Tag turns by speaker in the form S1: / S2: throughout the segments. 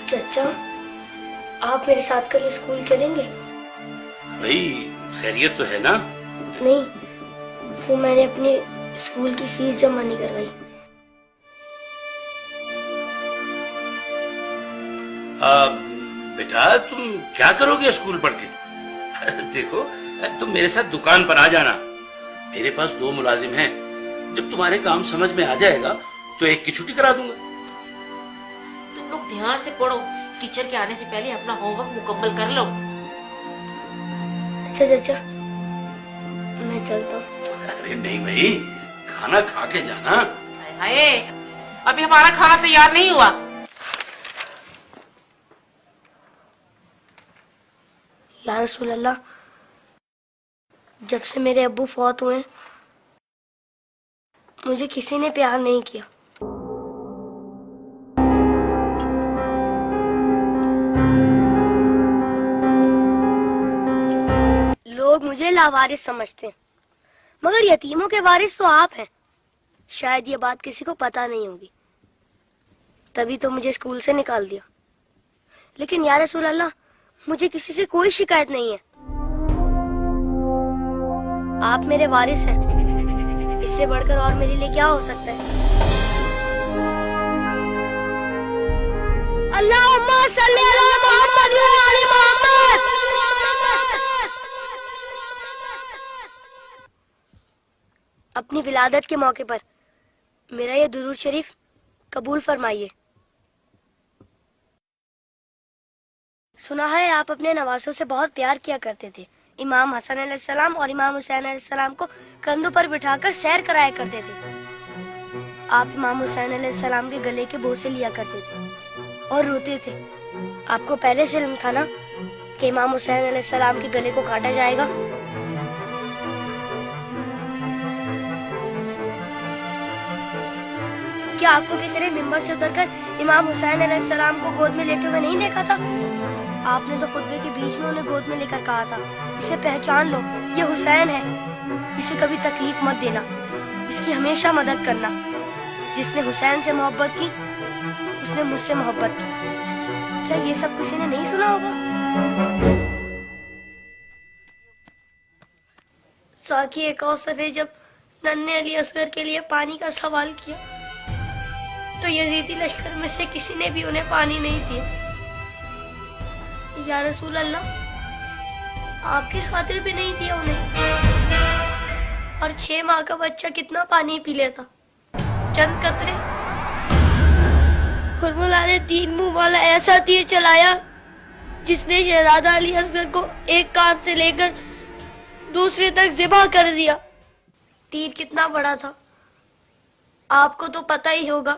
S1: चाचा, आप मेरे साथ कल स्कूल चलेंगे?
S2: भाई खैरियत तो है ना?
S1: नहीं, वो मैंने अपने स्कूल की फीस जमा नहीं करवाई।
S2: बेटा तुम क्या करोगे स्कूल पढ़ के? देखो, तुम मेरे साथ दुकान पर आ जाना। मेरे पास 2 मुलाजिम हैं। जब तुम्हारे काम समझ में आ जाएगा तो एक की छुट्टी करा दूंगा।
S3: तुम लोग ध्यान से पढ़ो, टीचर के आने से पहले अपना होमवर्क मुकम्मल कर लो।
S1: अच्छा चाचा, मैं चलता हूँ।
S2: अरे नहीं भाई, खाना खा के जाना।
S3: हाय, अभी हमारा खाना तैयार नहीं हुआ।
S1: या रसूल अल्लाह, जब से मेरे अब्बू फौत हुए मुझे किसी ने प्यार नहीं किया। लोग मुझे लावारिस समझते हैं, मगर यतीमों के वारिस तो आप हैं। शायद ये बात किसी को पता नहीं होगी, तभी तो मुझे स्कूल से निकाल दिया। लेकिन या रसूल अल्लाह, मुझे किसी से कोई शिकायत नहीं है। आप मेरे वारिस हैं, इससे बढ़कर और मेरे लिए क्या हो सकता है? अल्लाहुम्मा सल्ली अला मुहम्मद व आले मोहम्मद। अपनी विलादत के मौके पर मेरा ये दुरूद शरीफ कबूल फरमाइए। सुना है आप अपने नवासों से बहुत प्यार किया करते थे। इमाम हसन अलैहिस्सलाम और इमाम हुसैन अलैहिस्सलाम को कंधों पर बिठाकर सैर कराया करते थे। आप इमाम हुसैन अलैहिस्सलाम के गले के बोसे लिया करते थे और रोते थे। आपको पहले से इल्म था ना कि इमाम हुसैन अलैहिस्सलाम के गले को काटा जाएगा? क्या आपको किसी ने मिंबर से उतरकर इमाम हुसैन अलैहिस्सलाम को गोद में लेते हुए नहीं देखा था? आपने तो खुतबे के बीच में उन्हें गोद में लेकर कहा था, इसे पहचान लो, ये हुसैन है, इसे कभी तकलीफ मत देना, इसकी हमेशा मदद करना। जिसने हुसैन से मोहब्बत की उसने मुझसे मोहब्बत की। क्या ये सब किसी ने नहीं सुना होगा? साकी कौसर ने जब नन्हे अली असगर के लिए पानी का सवाल किया तो यजीदी लश्कर में से किसी ने भी उन्हें पानी नहीं दिया। या रसूल अल्लाह, आपकी खातिर भी नहीं दिया उन्हें। और 6 माह का बच्चा कितना पानी पी लेता? चंद कतरे। हुर्मुला ने 3 मुंह वाला ऐसा तीर चलाया जिसने शहजादा अली असगर को एक कान से लेकर दूसरे तक ज़िबा कर दिया। तीर कितना बड़ा था आपको तो पता ही होगा।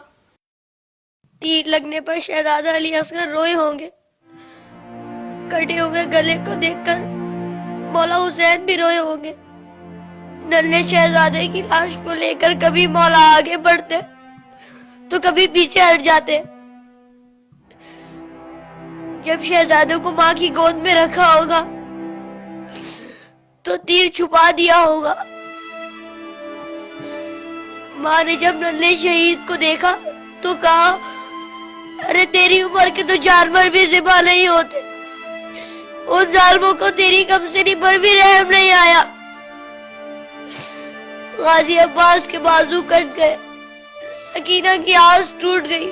S1: तीर लगने पर शहजादा अली असगर रोए होंगे। कटे हुए गले को देखकर मौला हुसैन भी रोए होंगे। नन्हे शहजादे की लाश को लेकर कभी मौला आगे बढ़ते तो कभी पीछे हट जाते। जब शहजादे को माँ की गोद में रखा होगा तो तीर छुपा दिया होगा। माँ ने जब नन्हे शहीद को देखा तो कहा, अरे तेरी उम्र के तो जानवर भी ज़िबा नहीं होते, उन जालिमों को तेरी कमसिनी पर भी रहम नहीं आया। गाजी अब्बास के बाजू कट गए, सकीना की आस टूट गई।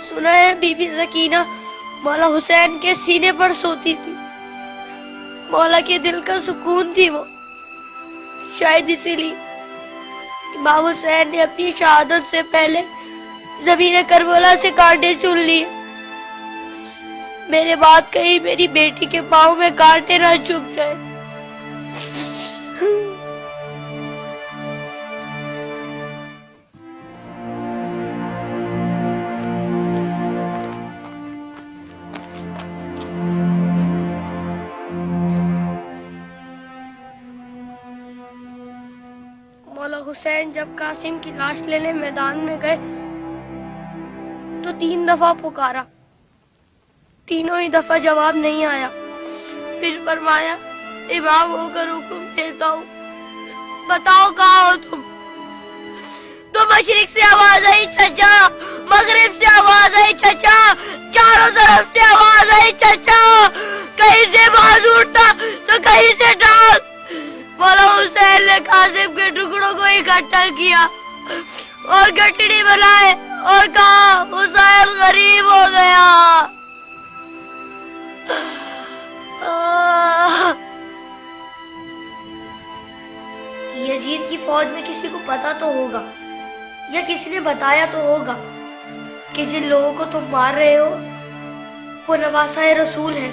S1: सुना है बीबी सकीना मौला हुसैन के सीने पर सोती थी। मौला के दिल का सुकून थी वो। शायद इसीलिए इमाम हुसैन ने अपनी शहादत से पहले ज़मीन करबला से कांटे चुन लिए। मेरे बात कही मेरी बेटी के पाँव में कांटे ना चुभ जाए। मौला हुसैन जब कासिम की लाश लेने मैदान में गए तो 3 दफा पुकारा, तीनों ही दफा जवाब नहीं आया। फिर फरमाया, इमाम होकर हुक्म देता हूँ, बताओ कहाँ हो तुम? तो मशरिक से आवाज आई, चचा। मगरिब से आवाज आई, चचा। चारों तरफ इकट्ठा किया और गठड़ी बनाए और कहा हुसैन गरीब हो गया। यजीद की फौज में किसी को पता तो होगा या किसी ने बताया तो होगा कि जिन लोगों को तुम मार रहे हो वो नवासा रसूल है।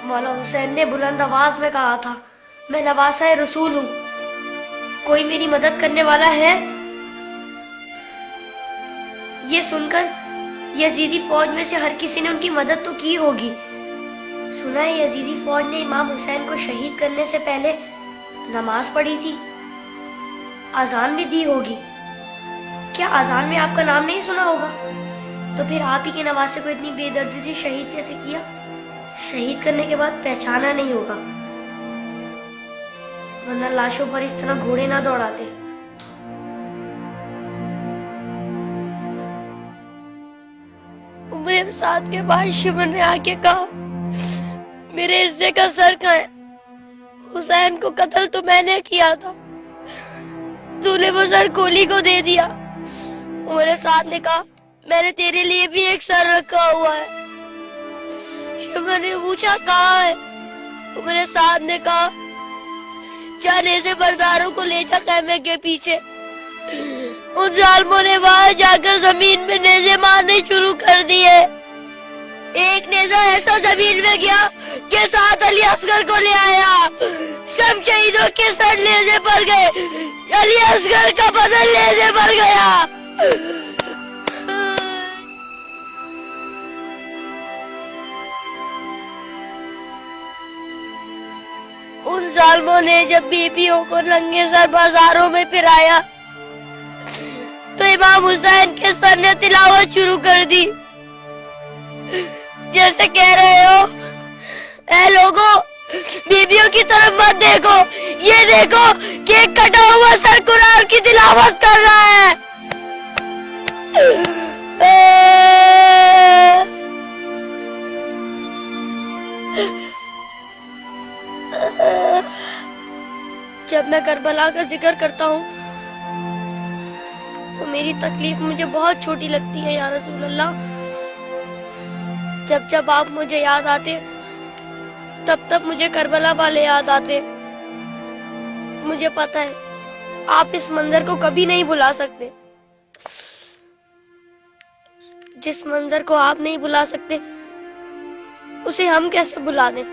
S1: मौला हुसैन ने बुलंद आवाज में कहा था, मैं नवासा रसूल हूँ, कोई मेरी मदद करने वाला है? ये सुनकर यजीदी फौज में से हर किसी ने उनकी मदद तो की होगी। सुना है यजीदी फौज ने इमाम हुसैन को शहीद करने से पहले नमाज पढ़ी थी, अजान भी दी होगी। क्या अजान में आपका नाम नहीं सुना होगा? तो फिर आप ही के नवासे को इतनी बेदर्दी से शहीद कैसे किया? शहीद करने के बाद पहचाना नहीं होगा, वरना लाशों पर इस तरह घोड़े ना दौड़ाते। उम्र साथ के बाद शिमर ने आके कहा, मेरे हिस्से का सर कहाँ है? हुसैन को कत्ल तो मैंने किया था, तूने वो सर कोली को दे दिया। उमर साथ ने कहा, मैंने तेरे लिए भी एक सर रखा हुआ है। शिमर ने पूछा, कहाँ है? उमर साथ ने कहा, जाने से बरदारों को ले जा खैमे के पीछे। उन जालिमों ने वहां जाकर जमीन में नेज़े मारने शुरू कर दिए। एक नेज़ा ऐसा जमीन में गया कि साथ अली असगर को ले आया। सब शहीदों के सर नेज़े पर गए, अली असगर का बदन नेज़े पर गया। उन जालिमों ने जब बीबियों को नंगे सर बाजारों में फिराया तो इमाम हुसैन के सर ने तिलावत शुरू कर दी, जैसे कह रहे हो, ऐ लोगों, बीबियों की तरफ मत देखो, ये देखो कि एक कटा हुआ सर कुरान की तिलावत कर रहा है। जब मैं करबला का जिक्र करता हूँ तो मेरी तकलीफ मुझे बहुत छोटी लगती है या रसूल अल्लाह। जब जब आप मुझे याद आते तब तब मुझे करबला वाले याद आते। मुझे पता है आप इस मंजर को कभी नहीं भुला सकते। जिस मंजर को आप नहीं भुला सकते उसे हम कैसे भुला दें?